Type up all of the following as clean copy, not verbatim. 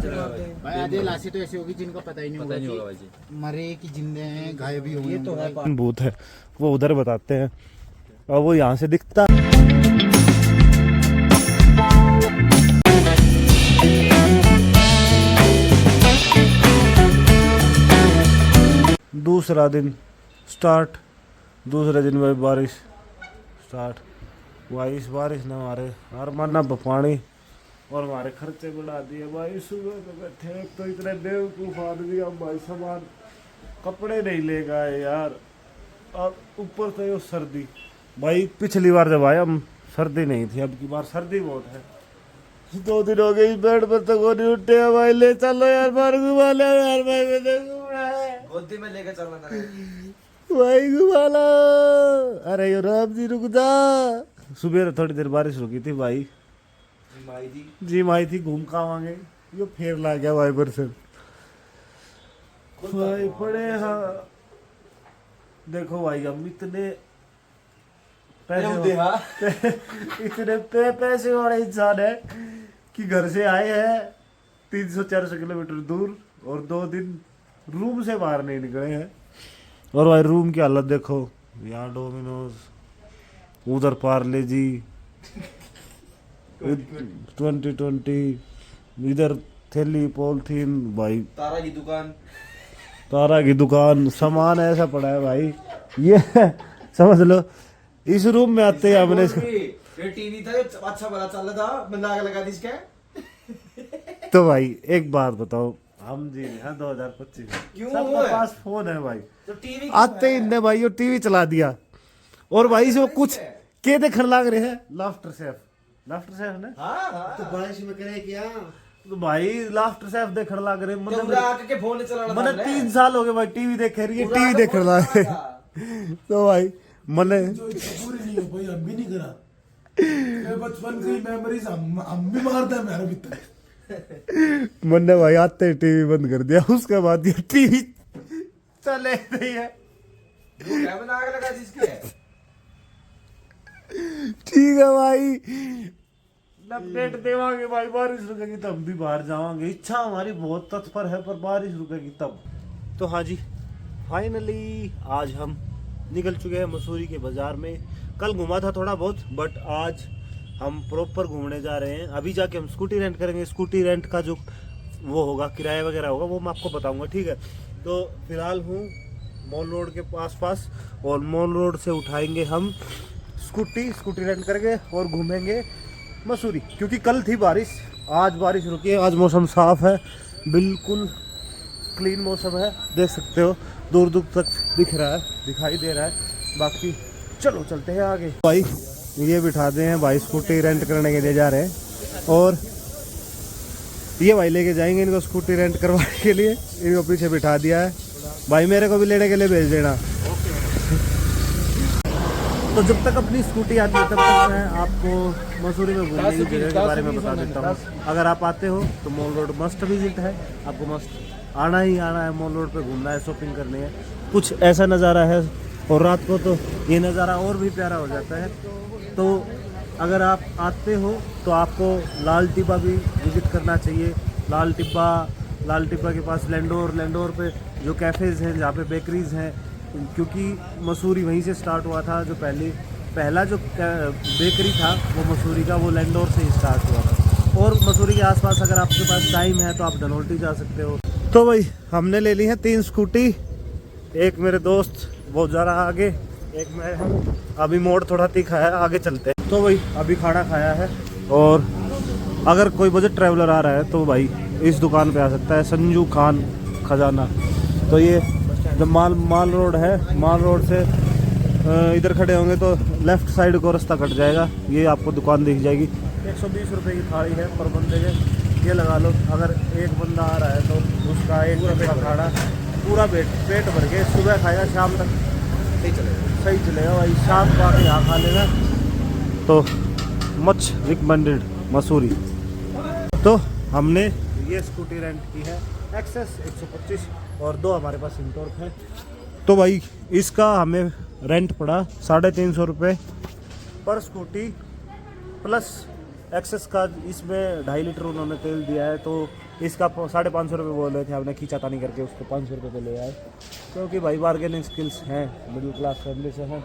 भाई आधे लाशें तो ऐसी होगी जिनका पता ही नहीं होगा भाई जी, मरे कि जिंदे हैं, गायब भी हो गए। तो है भूत है, वो उधर बताते हैं और वो यहाँ से दिखता। दूसरा दिन स्टार्ट, दूसरे दिन में बारिश स्टार्ट। बारिश ने हमारे हर माना पानी और हमारे खर्चे बढ़ा दिए भाई। सुबह तो बैठे तो इतने बेवकूफ आदमी, अब भाई सामान कपड़े नहीं ले गए यार, और ऊपर से वो सर्दी। भाई पिछली बार जब आए हम सर्दी नहीं थी, अब की बार सर्दी बहुत है। 2 दिन हो गए बेड पर तक वो नहीं उठे भाई। ले चलो यार बाहर घुमा लो यार भाई, गोदी में लेकर चलना था भाई घुमा लो। अरे यो राम जी रुक जा। सुबह थोड़ी देर बारिश रुकी थी भाई, माई थी घूम का आवांगे, यो फेर ला गया भाई बरसर भाई पड़े। हाँ देखो भाई हम इतने पैसे वाले इंसान है कि घर से आए हैं 300-400 किलोमीटर दूर और 2 दिन रूम से बाहर नहीं निकले हैं। और भाई रूम की हालत देखो, यहाँ डोमिनोज, उधर पार्ले जी 2020, इधर थैली पॉलिथीन भाई, तारा की दुकान, सामान ऐसा पड़ा है भाई। ये समझ लो इस रूम में आते हैं हमने ये टीवी था अच्छा बड़ा चल रहा था, मैं लगा दी इसके। तो भाई एक बात बताओ, हम जी हैं 2025 क्यों सबके पास फोन है भाई, तो टीवी आते ही इनने भाई वो टीवी चला दिया और भाई से वो कुछ के देखने लग रहे हैं। लाफ्टर शेफ ने तो बारिश में करे क्या, तो भाई लाफ्टर शेफ देखने लग रहे, मतलब के फोन चलाना मैंने 3 साल हो गए भाई टीवी देखे रही है, टीवी देखने लग रहे। तो भाई मैंने पूरी नहीं हो भाई, हम भी नहीं करा। बचपन की मेमोरीज हम भी मारते हैं मेरे भीतर। मैंने भाई आते ही टीवी बंद कर दिया, उसके बाद ये टीवी चले रही है। लगा जिसके ठीक है भाई, अपडेट देवांगे भाई, बारिश रुकेगी तब भी बाहर जावांगे। इच्छा हमारी बहुत तत्पर है पर बारिश रुकेगी तब। तो हाँ जी फाइनली आज हम निकल चुके हैं मसूरी के बाजार में। कल घुमा था थोड़ा बहुत, बट आज हम प्रॉपर घूमने जा रहे हैं। अभी जाके हम स्कूटी रेंट करेंगे, स्कूटी रेंट का जो वो होगा किराया वगैरह होगा वो मैं आपको बताऊंगा, ठीक है। तो फिलहाल हूँ मॉल रोड के पास और मॉल रोड से उठाएंगे हम स्कूटी रेंट करके और घूमेंगे मसूरी, क्योंकि कल थी बारिश, आज बारिश रुकी है। आज मौसम साफ़ है, बिल्कुल क्लीन मौसम है, देख सकते हो दूर दूर तक दिखाई दे रहा है। बाकी चलो चलते हैं आगे। भाई ये बिठा दे हैं भाई, स्कूटी रेंट करने के लिए जा रहे हैं और ये भाई लेके जाएंगे इनको स्कूटी रेंट करवाने के लिए। इनको पीछे बिठा दिया है भाई, मेरे को भी लेने के लिए भेज देना। तो जब तक अपनी स्कूटी आती है तब तक मैं आपको मसूरी में घूमने की जगह के बारे में बता देता हूँ। अगर आप आते हो तो मॉल रोड मस्ट विजिट है, आपको मस्ट आना है। मॉल रोड पे घूमना है, शॉपिंग करनी है, कुछ ऐसा नज़ारा है। और रात को तो ये नज़ारा और भी प्यारा हो जाता है। तो अगर आप आते हो तो आपको लाल टिब्बा भी विजिट करना चाहिए। लाल टिब्बा के पास लैंडोर पे जो कैफ़ेज़ हैं, जहाँ पे बेकरीज़ हैं, क्योंकि मसूरी वहीं से स्टार्ट हुआ था। जो पहला जो बेकरी था वो मसूरी का, वो लैंडोर से ही स्टार्ट हुआ था। और मसूरी के आसपास अगर आपके पास टाइम है तो आप धनौल्टी जा सकते हो। तो भाई हमने ले ली है 3 स्कूटी, एक मेरे दोस्त बहुत ज़्यादा आगे, एक मैं हूँ। अभी मोड़ थोड़ा तीखा है, आगे चलते हैं। तो भाई अभी खाना खाया है और अगर कोई बजट ट्रैवलर आ रहा है तो भाई इस दुकान पे आ सकता है, संजू खान खजाना। तो ये जो माल रोड है, माल रोड से इधर खड़े होंगे तो लेफ़्ट साइड को रास्ता कट जाएगा, ये आपको दुकान दिख जाएगी। 120 रुपये की थाली है पर बंदे के, ये लगा लो। अगर एक बंदा आ रहा है तो उसका 1 रुपये का खाना पूरा पेट भर के सुबह खाएगा, शाम तक सही चलेगा भाई। शाम को आके यहाँ खा लेगा तो मच रिकमेंडेड मसूरी। तो हमने ये स्कूटी रेंट की है एक्सेस 125 और 2 हमारे पास इंटॉर्क है। तो भाई इसका हमें रेंट पड़ा 350 रुपये पर स्कूटी, प्लस एक्सेस का इसमें 2.5 लीटर उन्होंने तेल दिया है। तो इसका 550 रुपये बोल रहे थे, हमने खींचातानी करके उसको 500 रुपये पे ले आए, क्योंकि भाई बार्गेनिंग स्किल्स हैं, मिडिल क्लास फैमिली से हैं।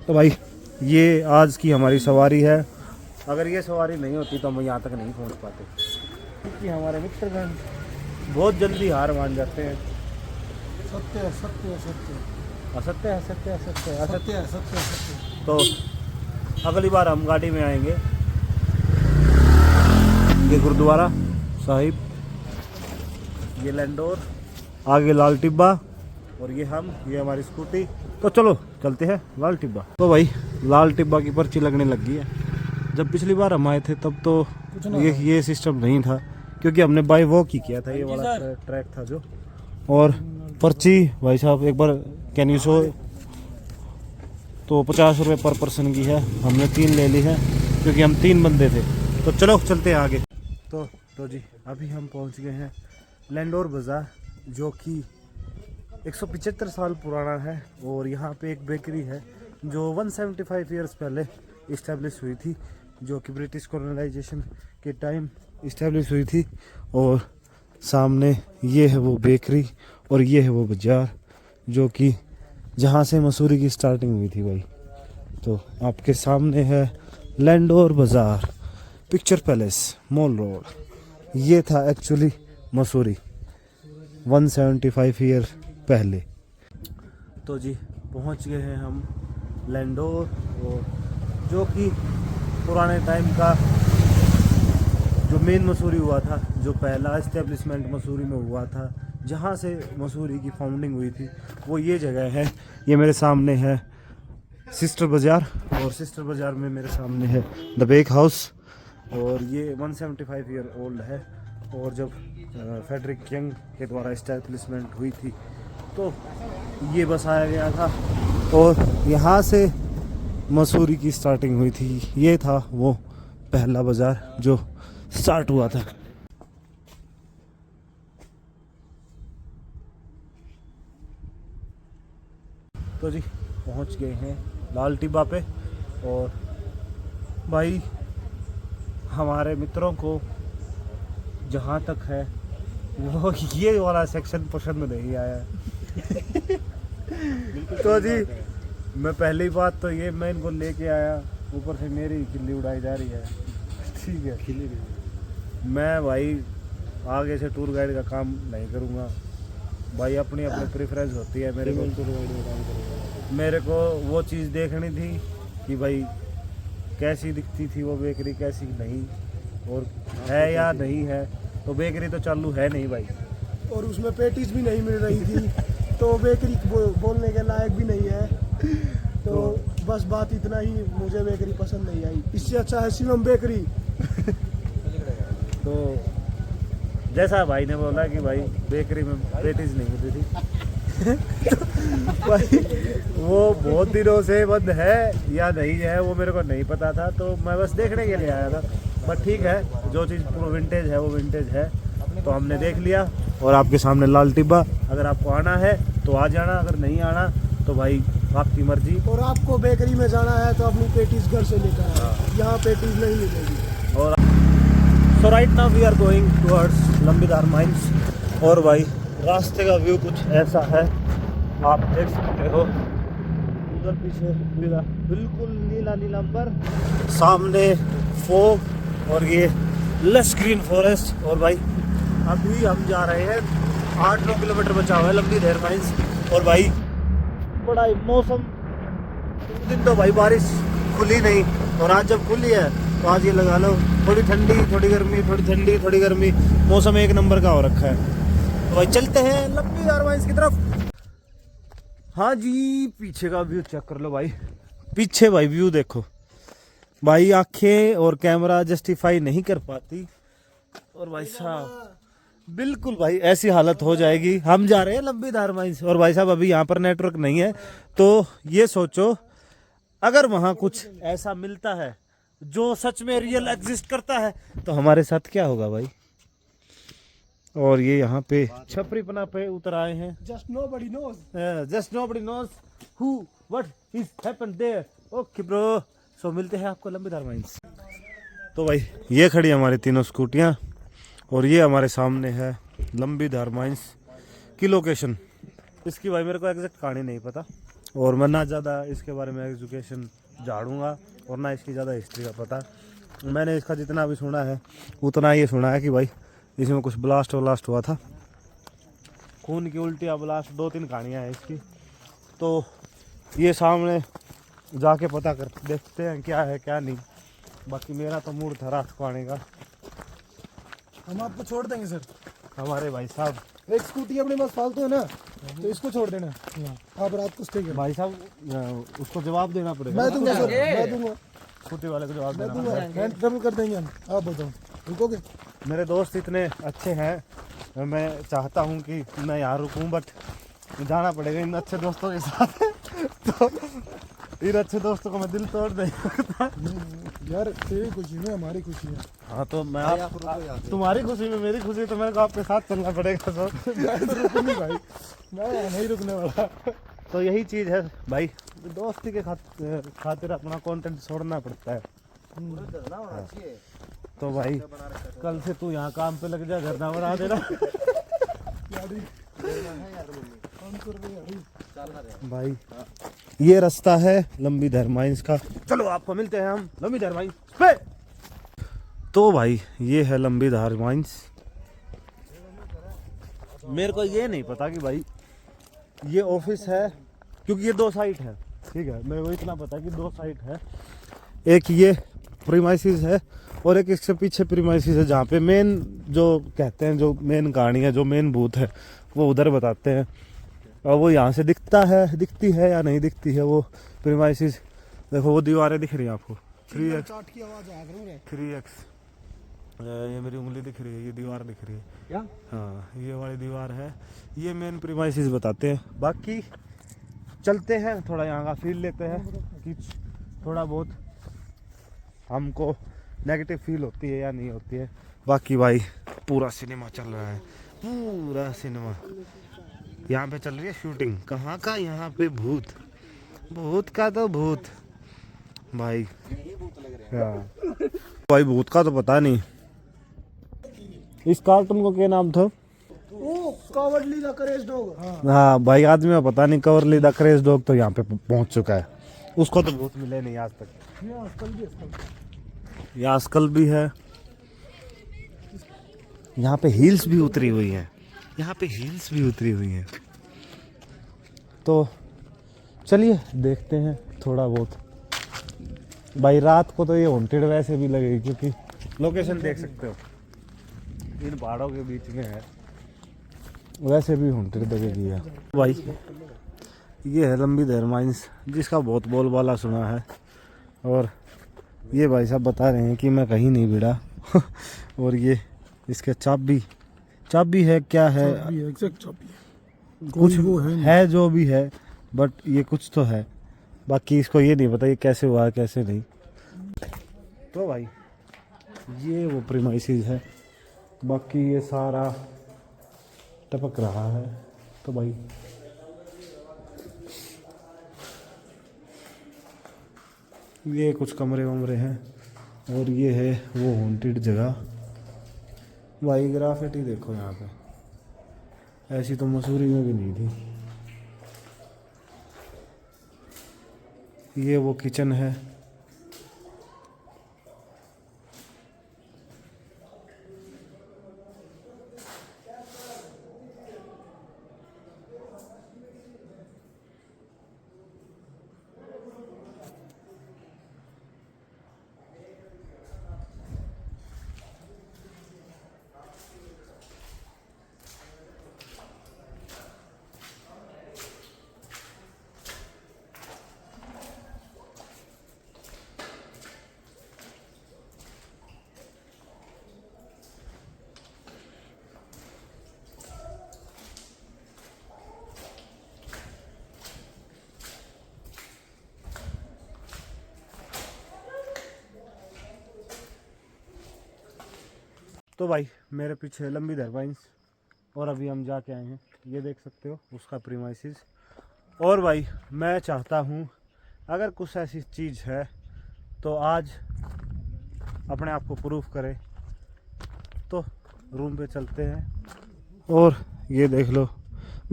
तो भाई ये आज की हमारी सवारी है। अगर ये सवारी नहीं होती तो हम यहाँ तक नहीं पहुँच पाते, क्योंकि हमारे मित्रगण बहुत जल्दी हार मान जाते हैं। सत्य है, सत्य है, सत्य है, असत्य है, सत्य है, सत्य है, असत्य। सत्य है, सत्य है, सत्य है। तो अगली बार हम गाड़ी में आएंगे। ये गुरुद्वारा साहिब, ये लैंडोर, आगे लाल टिब्बा, और ये हमारी स्कूटी। तो चलो चलते हैं लाल टिब्बा। तो भाई लाल टिब्बा की पर्ची लगने लग गई है। जब पिछली बार हम आए थे तब तो ये सिस्टम नहीं था, क्योंकि हमने बाय वॉक ही किया था, ये वाला ट्रैक था जो। और पर्ची भाई साहब एक बार कैन यू शो, तो 50 रुपये पर पर्सन की है। हमने 3 ले ली है, क्योंकि हम 3 बंदे थे। तो चलो चलते हैं आगे। तो जी अभी हम पहुंच गए हैं लैंडोर बाज़ार, जो कि 175 साल पुराना है। और यहाँ पे एक बेकरी है जो 175 ईयर्स पहले इस्टेब्लिश हुई थी, जो कि ब्रिटिश कॉलोनाइजेशन के टाइम इस्टेब्लिश हुई थी। और सामने ये है वो बेकरी और ये है वो बाज़ार, जो कि जहाँ से मसूरी की स्टार्टिंग हुई थी भाई। तो आपके सामने है लैंडोर बाज़ार, पिक्चर पैलेस, मॉल रोड। ये था एक्चुअली मसूरी 175 ईयर पहले। तो जी पहुंच गए हैं हम लैंडोर, और जो कि पुराने टाइम का जो मेन मसूरी हुआ था, जो पहला इस्टेब्लिशमेंट मसूरी में हुआ था, जहाँ से मसूरी की फाउंडिंग हुई थी, वो ये जगह है। ये मेरे सामने है सिस्टर बाज़ार, और सिस्टर बाज़ार में मेरे सामने है द बेक हाउस। और ये 175 ईयर ओल्ड है। और जब फेडरिक यंग के द्वारा इस्टेब्लिशमेंट हुई थी तो ये बसाया गया था, और यहाँ से मसूरी की स्टार्टिंग हुई थी। ये था वो पहला बाज़ार जो स्टार्ट हुआ था। तो जी पहुँच गए हैं लाल टिब्बा पे। और भाई हमारे मित्रों को जहाँ तक है वो ये वाला सेक्शन पसंद नहीं आया। तो जी मैं पहली बात तो ये मैं इनको लेके आया, ऊपर से मेरी खिल्ली उड़ाई जा रही है। ठीक है, खिल्ली मैं भाई आगे से टूर गाइड का काम नहीं करूँगा भाई, अपनी अपनी प्रेफरेंस होती है। मेरे को वो चीज़ देखनी थी कि भाई कैसी दिखती थी वो बेकरी, कैसी नहीं, और है या नहीं है। तो बेकरी तो चालू है नहीं भाई, और उसमें पेटीज भी नहीं मिल रही थी, तो बेकरी बोलने के लायक भी नहीं है। तो बस बात इतना ही, मुझे बेकरी पसंद नहीं आई। इससे अच्छा है शिवम बेकरी। तो जैसा भाई ने बोला कि भाई बेकरी में पेटीज नहीं मिलती थी तो भाई वो बहुत दिनों से बंद है या नहीं है वो मेरे को नहीं पता था, तो मैं बस देखने के लिए आया था। बट ठीक है, जो चीज़ विंटेज है वो विंटेज है, तो हमने देख लिया। और आपके सामने लाल टिब्बा, अगर आपको आना है तो आ जाना, अगर नहीं आना तो भाई आपकी मर्जी। और आपको बेकरी में जाना है तो अपनी पेटीज घर से लेकर आए, यहाँ पेटीज नहीं मिलेगी। और so right now we are going towards Lambidhar mines. और भाई रास्ते का व्यू कुछ ऐसा है, आप देख सकते हो। उधर पीछे बिल्कुल नीला नीला अंबर, सामने फोग, और ये लश ग्रीन फॉरेस्ट। और भाई अभी हम जा रहे हैं 8-9 किलोमीटर बचा हुआ है लंबीधार माइंस। और भाई बड़ा ही मौसम, दिन तो भाई बारिश खुली नहीं, और आज जब खुली है तो आज ये लगा लो थोड़ी ठंडी थोड़ी गर्मी, थोड़ी ठंडी थोड़ी गर्मी, मौसम एक नंबर का हो रखा है। तो भाई चलते हैं लंबीधार माइंस की तरफ। हाँ जी, पीछे का व्यू चेक कर लो भाई, पीछे भाई व्यू देखो भाई, आंखें और कैमरा जस्टिफाई नहीं कर पाती। और भाई साहब बिल्कुल भाई ऐसी हालत हो जाएगी। हम जा रहे हैं लंबीधार माइंस, और भाई साहब अभी यहाँ पर नेटवर्क नहीं है, तो ये सोचो अगर वहाँ कुछ ऐसा मिलता है जो सच में रियल एग्जिस्ट करता है तो हमारे साथ क्या होगा भाई। और ये यहाँ पे छपरी पना पे उतर आए हैं। Just nobody knows who what is happened there. Okay bro, so मिलते हैं आपको लंबीधार माइंस। तो भाई ये खड़ी हमारी तीनों स्कूटियाँ, और ये हमारे सामने है लंबी धार माइंस की लोकेशन। इसकी भाई मेरे को एग्जैक्ट कहानी नहीं पता, और मैं ना ज़्यादा इसके बारे में एजुकेशन झाड़ूंगा और ना इसकी ज़्यादा हिस्ट्री का पता। मैंने इसका जितना भी सुना है उतना ये सुना है कि भाई इसमें कुछ ब्लास्ट व्लास्ट हुआ था, खून की उल्टियाँ ब्लास्ट, 2-3 कहानियाँ हैं इसकी। तो ये सामने जाके पता कर देखते हैं क्या है क्या नहीं। बाकी मेरा तो मूड था रात को आने का। हम आपको छोड़ देंगे सर। हमारे भाई साहब, एक स्कूटी अपने पास फालतू है ना, तो इसको छोड़ देना यहाँ, आप रात को स्टे करें। भाई साहब उसको जवाब देना पड़ेगा। मैं दूंगा सर, मैं दूंगा, स्कूटी वाले को जवाब मैं देना दूंगा, पड़ेगा। हैंड ट्रबल कर देंगे हम। आप बताओ, रुकोगे? मेरे दोस्त इतने अच्छे हैं, मैं चाहता हूँ कि मैं यहाँ रुकूँ, बट जाना पड़ेगा इन अच्छे दोस्तों के साथ। तो इन अच्छे दोस्तों को मैं दिल तोड़ नहीं सकता। यार तेरी खुशी में हमारी खुशी है। हाँ तो मैं तुम्हारी खुशी में मेरी खुशी, तो मेरे को आपके साथ चलना पड़ेगा सर। मैं तो रुकूंगी भाई, मैं नहीं रुकने वाला। तो यही चीज़ है भाई, दोस्ती के खातिर अपना कंटेंट छोड़ना पड़ता है। हाँ। तो भाई कल से तू यहाँ काम पे लग जा, घर ना बना देना। भाई ये रास्ता है लंबी धार माइंस का। चलो आपको मिलते हैं हम लंबी धार माइंस पे। तो भाई ये है लंबी धार माइंस। मेरे को ये नहीं पता कि भाई ये ऑफिस है, क्योंकि ये 2 साइट है, ठीक है। मेरे को इतना पता है कि 2 साइट है, एक ये प्रीमाइसिस है और एक इससे पीछे प्रीमाइसिस है, जहाँ पे मेन जो कहते हैं, जो मेन कहानी है, जो मेन बूथ है वो उधर बताते हैं। और वो यहाँ से दिखती है या नहीं दिखती है वो प्रीमाइसिस। देखो वो दीवारें दिख रही हैं आपको, 3x। ये मेरी उंगली दिख रही है, ये दीवार दिख रही है क्या? हाँ ये वाली दीवार है, ये मेन प्रीमाइसिस बताते हैं। बाकी चलते हैं, थोड़ा यहाँ का फील लेते हैं कि थोड़ा बहुत हमको नेगेटिव फील होती है या नहीं होती है। बाकी भाई पूरा सिनेमा चल रहा है, पूरा सिनेमा। यहाँ पे चल रही है शूटिंग। कहाँ का? यहाँ पे भूत का तो भूत भाई। हाँ भाई भूत का तो पता नहीं। इस कार्टून को क्या नाम था? कवर्ली द करेज डॉग। हाँ भाई आदमी में पता नहीं, कवर्ली द करेज डॉग तो यहाँ पे पहुँच चुका है। उसको तो भूत मिले नहीं आज तक। यहाँ आजकल भी है। यहाँ पे हील्स भी उतरी हुई हैं, यहाँ पे हील्स भी उतरी हुई हैं। तो चलिए देखते हैं थोड़ा बहुत। भाई रात को तो ये हॉन्टेड वैसे भी लगेगी, क्योंकि लोकेशन देख सकते हो इन पहाड़ों के बीच में है, वैसे भी हॉन्टेड लगेगी है। भाई ये है लंबी धार माइंस, जिसका बहुत बोलबाला सुना है। और ये भाई साहब बता रहे हैं कि मैं कहीं नहीं भिड़ा। और ये इसके चाबी है, क्या है कुछ वो है जो भी है, बट ये कुछ तो है। बाकी इसको ये नहीं पता ये कैसे हुआ कैसे नहीं। तो भाई ये वो प्रीमाइसिस है, बाकी ये सारा टपक रहा है। तो भाई ये कुछ कमरे वमरे हैं, और ये है वो हॉन्टेड जगह। भाई ग्राफिटी देखो यहाँ पे, ऐसी तो मसूरी में भी नहीं थी। ये वो किचन है। तो भाई मेरे पीछे लंबी धार माइंस, और अभी हम जाके आए हैं, ये देख सकते हो उसका प्रीमाइसिस। और भाई मैं चाहता हूँ अगर कुछ ऐसी चीज़ है तो आज अपने आप को प्रूफ करे, तो रूम पे चलते हैं। और ये देख लो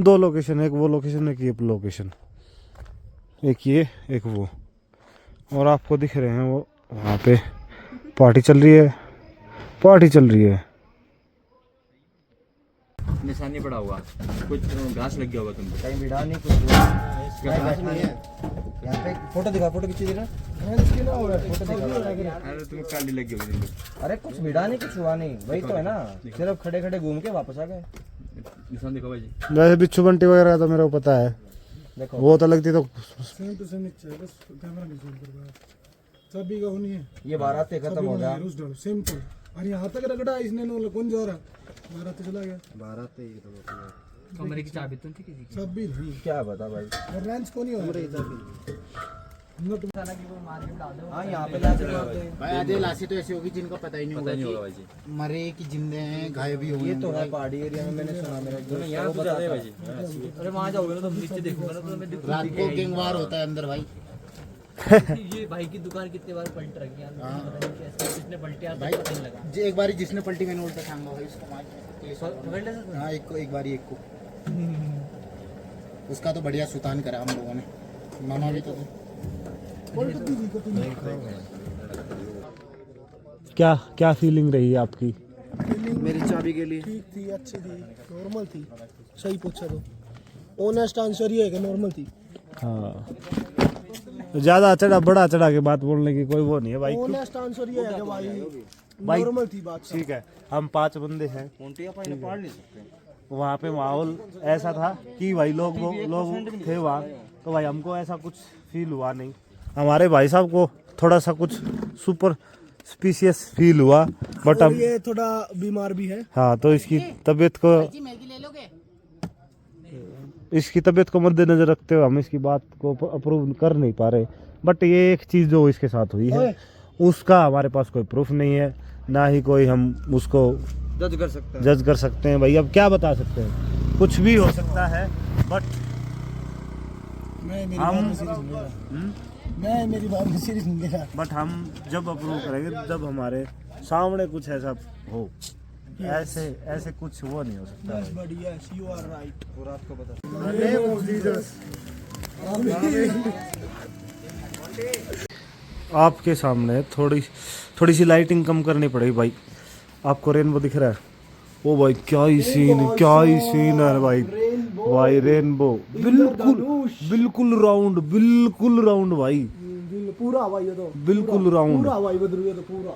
2 लोकेशन, एक वो लोकेशन एक ये लोकेशन, एक ये एक वो। और आपको दिख रहे हैं वो वहाँ पे पार्टी चल रही है, पार्टी चल रही है। निशान नहीं पड़ा हुआ, कुछ घास लग गया होगा तुमको। कहीं भिड़ा नहीं, कुछ घास नहीं है यहाँ पे। फोटो दिखा, फोटो खींची देना। अरे तुम काली लग गई होगी तुमको। अरे कुछ भिड़ा नहीं, कुछ हुआ नहीं, वही तो है ना, सिर्फ खड़े खड़े घूम के वापस आ गए। निशान दिखाओ भाई जी। वैसे बिच्छू बंटी वगैरह तो मेरे को पता है, देखो वो तो लगती तो सेम टू सेम नीचे बस कैमरा नहीं zoom कर पाया। सभी का होनी है, ये बारात खत्म हो गया। रूस डालो सिंपल। अरे यहाँ तक रगड़ा इसने, नो कौन जा रहा, बारात चला गया। बारात कमरे की चाबी तो थी किसी की। सब भी नहीं, क्या बता भाई। और रेंज को नहीं हो रहा। हाँ यहाँ पे लाशें मारते हैं भाई। आधे लाशें तो ऐसी होगी जिनका पता ही नहीं पता नहीं होगा होगा भाई जी। कि मरे कि जिंदे हैं, घायल भी हो गए। ये तो है पहाड़ी एरिया में, मैंने सुना। मेरा एक दोस्त यहाँ तो ज्यादा है भाई जी। अरे वहाँ जाओगे ना तो नीचे देखूंगा ना तो मैं रात को गैंगवार होता है अंदर भाई। ये भाई की दुकान कितने बार पलट रखी है, किसने पलटी आज भाई पता नहीं लगा। एक बारी जिसने पलटी मैंने उल्टा टांगा भाई उसको मार। हाँ एक बारी एक को उसका तो बढ़िया सुतान करा हम लोगों ने। मामा भी तो थे। क्या क्या फीलिंग रही है आपकी? मेरी चाबी के लिए ठीक थी, अच्छी थी, नॉर्मल थी। सही पूछा तो ऑनेस्ट आंसर ये है कि नॉर्मल थी। हाँ, ज्यादा बड़ा चढ़ा के बात बोलने की कोई वो नहीं है भाई। ऑनेस्ट आंसर ये है कि भाई भाई नॉर्मल थी बात। ठीक है, हम 5 बंदे हैं, पढ़ नहीं सकते। वहाँ पे माहौल ऐसा था कि भाई लोग थे वहाँ, तो भाई हमको ऐसा कुछ फील हुआ नहीं। हमारे भाई साहब को थोड़ा सा कुछ सुपर स्पीशियस फील हुआ, बट और अब ये थोड़ा बीमार भी है। हाँ, तो इसकी तबीयत को मद्देनजर रखते हुए हम इसकी बात को अप्रूव कर नहीं पा रहे। बट ये एक चीज़ जो इसके साथ हुई है उसका हमारे पास कोई प्रूफ नहीं है, ना ही कोई हम उसको जज कर सकते हैं भाई। अब क्या बता सकते हैं, कुछ भी हो सकता है। बट मेरी बात में सीरियस नहीं ले रहा। बट हम जब अप्रूव करेंगे जब हमारे सामने कुछ ऐसा हो, ऐसे कुछ वो नहीं हो सकता। Yes, buddy, yes, you are right. और आपको बता आपके सामने थोड़ी सी लाइटिंग कम करनी पड़ेगी भाई। आपको रेनबो दिख रहा है? ओ भाई क्या ही सीन है भाई। भाई रेनबो बिल्कुल राउंड भाई, पूरा हवाई है तो बिल्कुल राउंड। पूरा हवाई बदल गया तो पूरा।